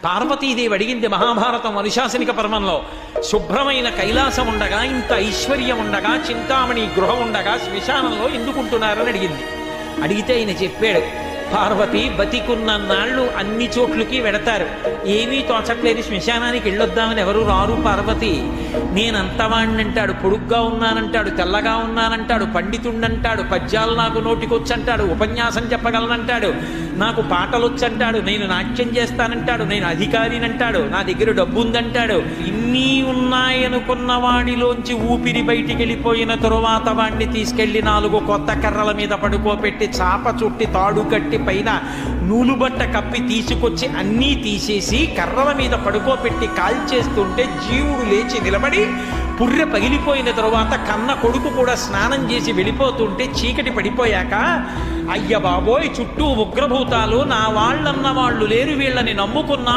పార్వతీదేవి అడిగింది మహాభారతం అనుశాసనిక పర్వంలో, శుభ్రమైన కైలాసం ఉండగా, ఇంత ఐశ్వర్యం ఉండగా, చింతామణి గృహం ఉండగా శ్మశానంలో ఎందుకుంటున్నారని అడిగింది. అడిగితే ఆయన చెప్పాడు, పార్వతి బతికున్న నాళ్ళు అన్ని చోట్లకి వెడతారు, ఏమీ తోచట్లేదు, శ్మశానానికి వెళ్ళొద్దామని ఎవరు రారు పార్వతి. నేనంతవాణ్ణంటాడు, పొడుగ్గా ఉన్నానంటాడు, తెల్లగా ఉన్నానంటాడు, పండితుండంటాడు, పద్యాలు నాకు నోటికొచ్చంటాడు, ఉపన్యాసం చెప్పగలనంటాడు, నాకు పాటలొచ్చంటాడు, నేను నాట్యం చేస్తానంటాడు, నేను అధికారినంటాడు, నా దగ్గర డబ్బు ఉందంటాడు. ఇన్ని ఉన్నాయనుకున్న వాడిలోంచి ఊపిరి బయటికి వెళ్ళిపోయిన తరువాత వాడిని తీసుకెళ్లి 4 కొత్త కర్రల మీద పడుకోబెట్టి చాప చుట్టి తాడు కట్టి పైన నూలుబట్ట కప్పి తీసుకొచ్చి అన్నీ తీసేసి కర్రల మీద పడుకోబెట్టి కాల్చేస్తుంటే జీవుడు లేచి నిలబడి పుర్రె పగిలిపోయిన తరువాత కన్న కొడుకు కూడా స్నానం చేసి వెళ్ళిపోతుంటే చీకటి పడిపోయాక, అయ్య బాబోయ్ చుట్టూ ఉగ్రభూతాలు, నా వాళ్ళన్న వాళ్ళు లేరు, వీళ్ళని నమ్ముకున్నా